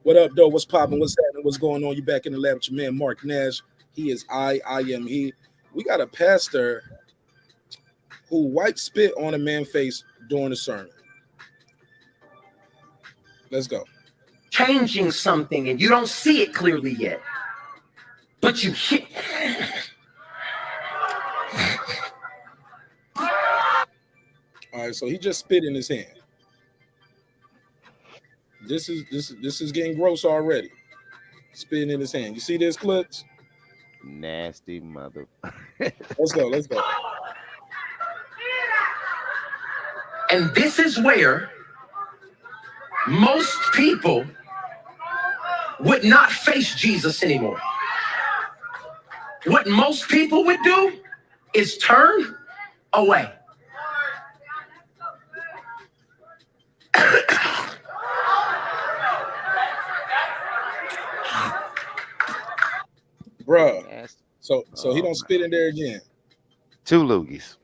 What up, though? What's popping? What's happening? What's going on? You back in the lab with your man Marq Nash. He is I am he. We got a pastor who wiped spit on a man's face during the sermon. Let's go. Changing something and you don't see it clearly yet, but you hit. All right, so he just spit in his hand. This is getting gross already. Spitting in his hand. You see this, Clips? Nasty mother. Let's go. Let's go. And this is where most people would not face Jesus anymore. What most people would do is turn away. Bruh. So he don't spit in there again. 2 loogies.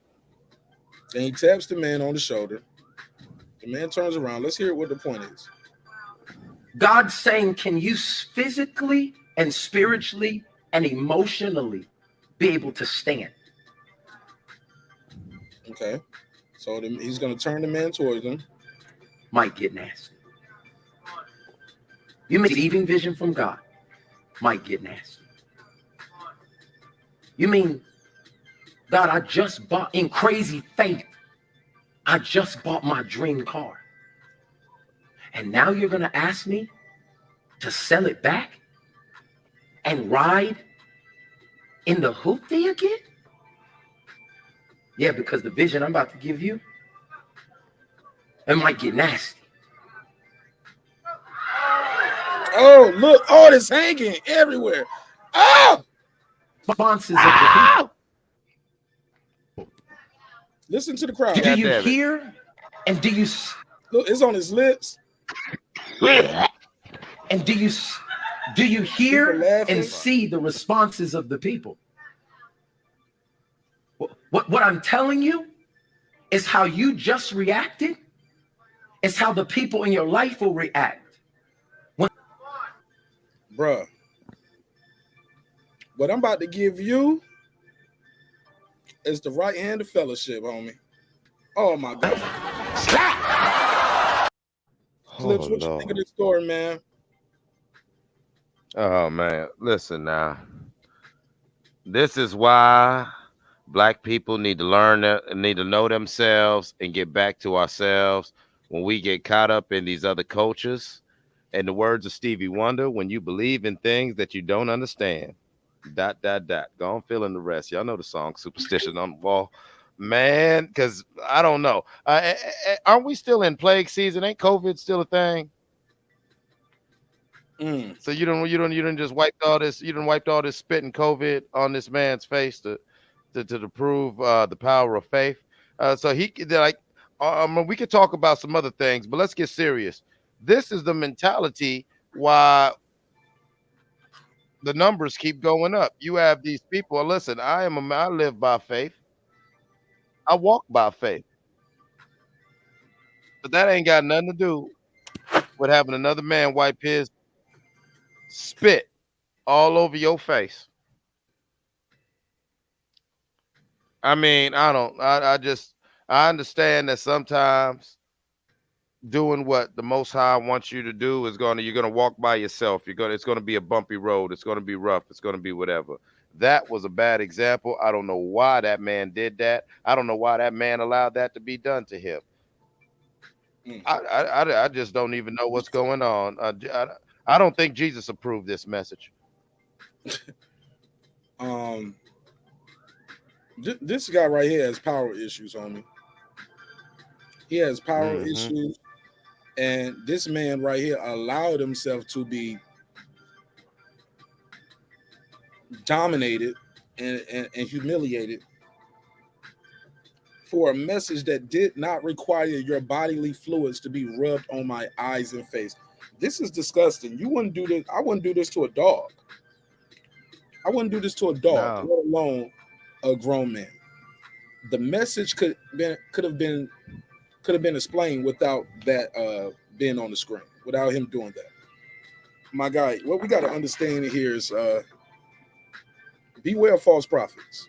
Then he taps the man on the shoulder. The man turns around. Let's hear what the point is. God's saying, can you physically and spiritually and emotionally be able to stand? Okay. So he's going to turn the man towards him. Might get nasty. You receiving vision from God might get nasty. You mean, God, I just bought, in crazy faith, I just bought my dream car. And now you're going to ask me to sell it back and ride in the hoopty again? Yeah, because the vision I'm about to give you, it might get nasty. Oh, look. Oh, it's hanging everywhere. Oh! Responses of the people. Listen to the crowd. Do you hear? And do you look? It's on his lips. And do you hear and see the responses of the people? What I'm telling you is how you just reacted. Is how the people in your life will react. Bruh, what I'm about to give you is the right hand of fellowship, homie. Oh my God. Clips, what you think of this story, man? Oh man, listen now. This is why Black people need to learn that, need to know themselves and get back to ourselves when we get caught up in these other cultures. In the words of Stevie Wonder, when you believe in things that you don't understand. ... Go on, fill in the rest. Y'all know the song "Superstition on the Wall," man. Because I don't know. Aren't we still in plague season? Ain't COVID still a thing? So you don't just wiped all this. You done wiped all this spit and COVID on this man's face to prove the power of faith. So he like. We could talk about some other things, but let's get serious. This is the mentality why the numbers keep going up. You have these people. Listen, I live by faith. I walk by faith. But that ain't got nothing to do with having another man wipe his spit all over your face. I mean, I understand that sometimes doing what the Most High wants you to do is you're gonna walk by yourself. It's gonna be a bumpy road. It's gonna be rough. It's gonna be whatever. That was a bad example. I don't know why that man did that. I don't know why that man allowed that to be done to him. I just don't even know what's going on. I don't think Jesus approved this message. This guy right here has power issues, homie. He has power issues, and this man right here allowed himself to be dominated and humiliated for a message that did not require your bodily fluids to be rubbed on my eyes and face. This is disgusting. You wouldn't do this. I wouldn't do this to a dog. I wouldn't do this to a dog, let alone a grown man. The message could have been explained without that being on the screen, without him doing that. my guy, what we got to understand here is beware of false prophets.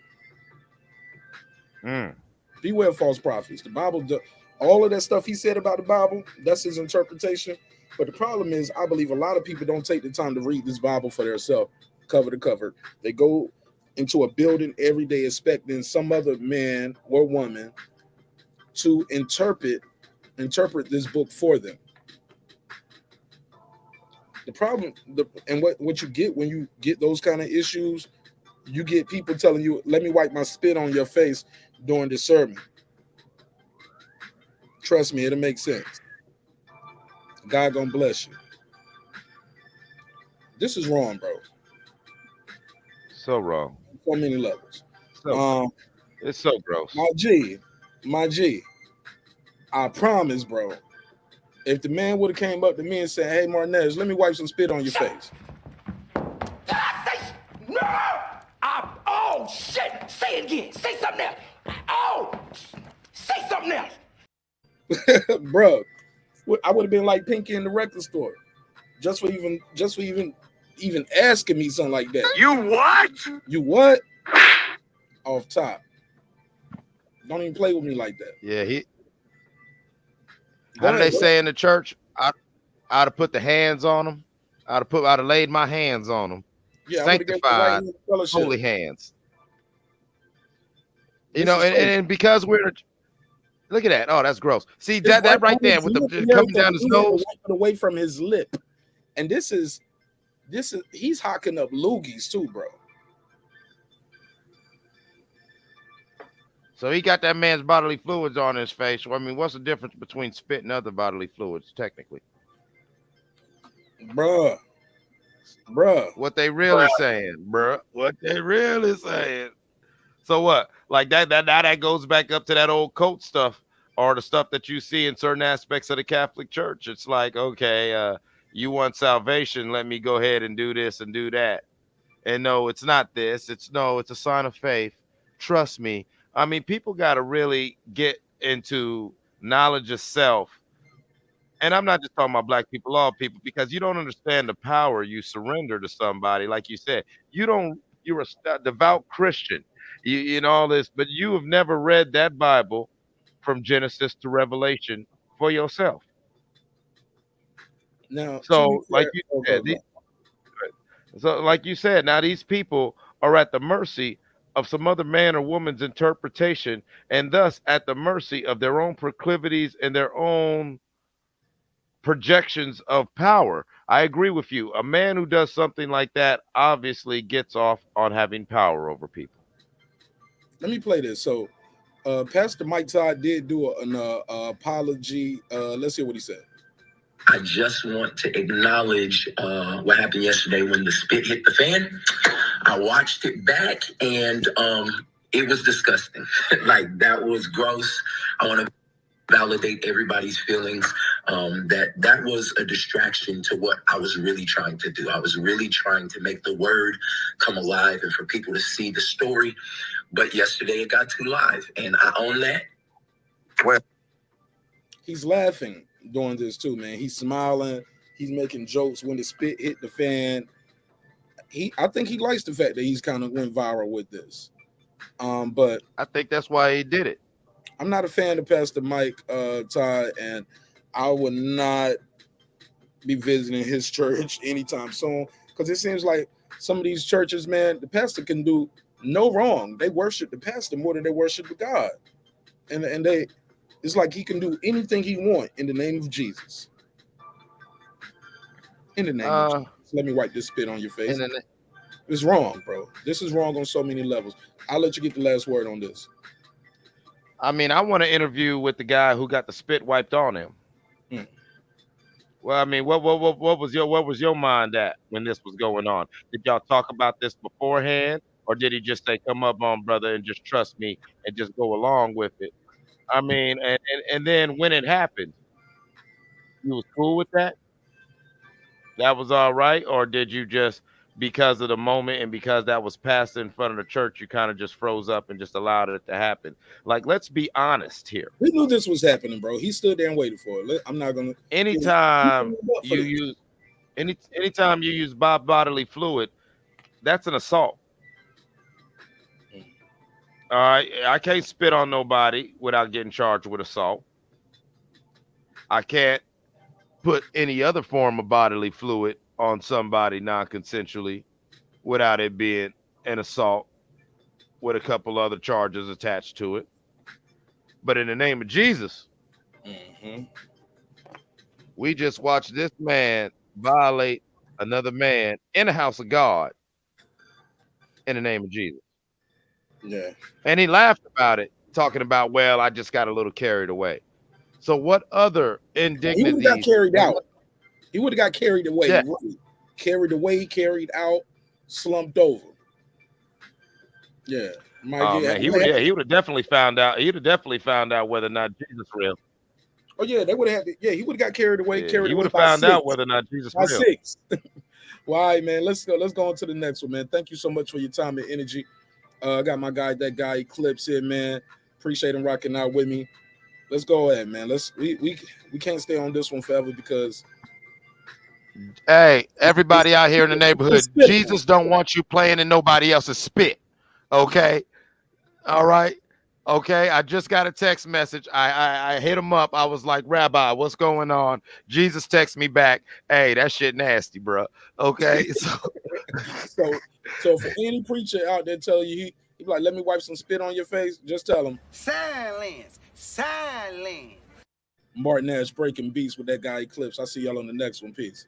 Mm. Beware of false prophets. The Bible, all of that stuff he said about the Bible, that's his interpretation. But the problem is, I believe a lot of people don't take the time to read this Bible for themselves, cover to cover. They go into a building every day expecting some other man or woman to interpret this book for them. The problem, and what you get when you get those kind of issues, you get people telling you, "Let me wipe my spit on your face during the sermon." Trust me, it'll make sense. God gonna bless you. This is wrong, bro. So wrong. So many levels. So it's so gross. My G, I promise, bro. If the man would have came up to me and said, "Hey, Marqnash, let me wipe some spit on your face," No! Oh, shit! Say it again. Say something else. Oh! Say something else. bro, I would have been like Pinky in the record store, just for even asking me something like that. You what? You what? Off top. Don't even play with me like that. Yeah, Go how do ahead, they say in the church? I'd have put the hands on them. I'd have laid my hands on them. Yeah, I would have given the right Sanctified, hand of fellowship. holy hands. You This know, is crazy. and because look at that. Oh, that's gross. See It's that right on there his with lip, the and coming down everything. his He had to nose. wipe it away from his lip, and this is he's hocking up loogies too, bro. So he got that man's bodily fluids on his face. Well, I mean, what's the difference between spit and other bodily fluids, technically? Bruh. What they really saying, bruh? What they really saying? So what? Like that goes back up to that old cult stuff, or the stuff that you see in certain aspects of the Catholic Church. It's like, okay, you want salvation? Let me go ahead and do this and do that. And no, it's not this. It's a sign of faith. Trust me. I mean, people got to really get into knowledge of self. And I'm not just talking about black people, all people, because you don't understand the power you surrender to somebody. Like you said, you're a devout Christian, you know all this, but you have never read that Bible from Genesis to Revelation for yourself. Now, to be So, like fair, you okay, said, now these people are at the mercy of some other man or woman's interpretation, and thus at the mercy of their own proclivities and their own projections of power. I agree with you. A man who does something like that obviously gets off on having power over people. let me play this. So, Pastor Mike Todd did do an apology. Let's hear what he said. I just want to acknowledge what happened yesterday when the spit hit the fan. I watched it back and it was disgusting. Like, that was gross. I want to validate everybody's feelings. That was a distraction to what I was really trying to do. I was really trying to make the word come alive and for people to see the story. But yesterday it got too live, and I own that. Well, He's laughing doing this too, man. He's smiling. He's making jokes when the spit hit the fan. I think he likes the fact that he's kind of went viral with this. But I think that's why he did it. I'm not a fan of Pastor Mike Todd, and I would not be visiting his church anytime soon because it seems like some of these churches, man, the pastor can do no wrong. They worship the pastor more than they worship the God, and it's like he can do anything he want in the name of Jesus. In the name of Jesus, let me wipe this spit on your face. It's wrong, bro. This is wrong on so many levels. I'll let you get the last word on this. I mean, I want to interview with the guy who got the spit wiped on him. Well, I mean, what was your mind at when this was going on? Did y'all talk about this beforehand, or did he just say, "Come up on, brother, and just trust me and just go along with it"? I mean, and then when it happened, you was cool with that? That was all right, or did you just, because of the moment and because that was passed in front of the church, you kind of just froze up and just allowed it to happen? Like, let's be honest here. We knew this was happening, bro. He stood there and waited for it. I'm not gonna. Anytime you use Anytime you use bodily fluid, that's an assault. All right, I can't spit on nobody without getting charged with assault. I can't put any other form of bodily fluid on somebody non-consensually without it being an assault with a couple other charges attached to it. But in the name of Jesus, we just watched this man violate another man in the house of God in the name of Jesus. Yeah. And he laughed about it, talking about, well, I just got a little carried away. So what other He would have got indignities? carried out. He would have got carried away. Yeah. Carried out, slumped over. Yeah. Man, he would have definitely found out. He'd have definitely found out whether or not Jesus real. Oh yeah, they would have. He would have got carried away. Yeah, he would have found out whether or not Jesus by real. 6. Well, all right, man. Let's go. Let's go on to the next one, man. Thank you so much for your time and energy. I got that guy Eclipse here, man. Appreciate him rocking out with me. Let's go ahead, man. We can't stay on this one forever because. Hey, everybody out here in the neighborhood, Jesus don't want you playing in nobody else's spit. Okay. All right. Okay. I just got a text message. I hit him up. I was like, Rabbi, what's going on? Jesus texted me back. Hey, that shit nasty, bro. Okay. So for any preacher out there telling you he be like, let me wipe some spit on your face, just tell him. Silence. Marq Nash breaking beats with that guy Eclipse. I'll see y'all on the next one. Peace.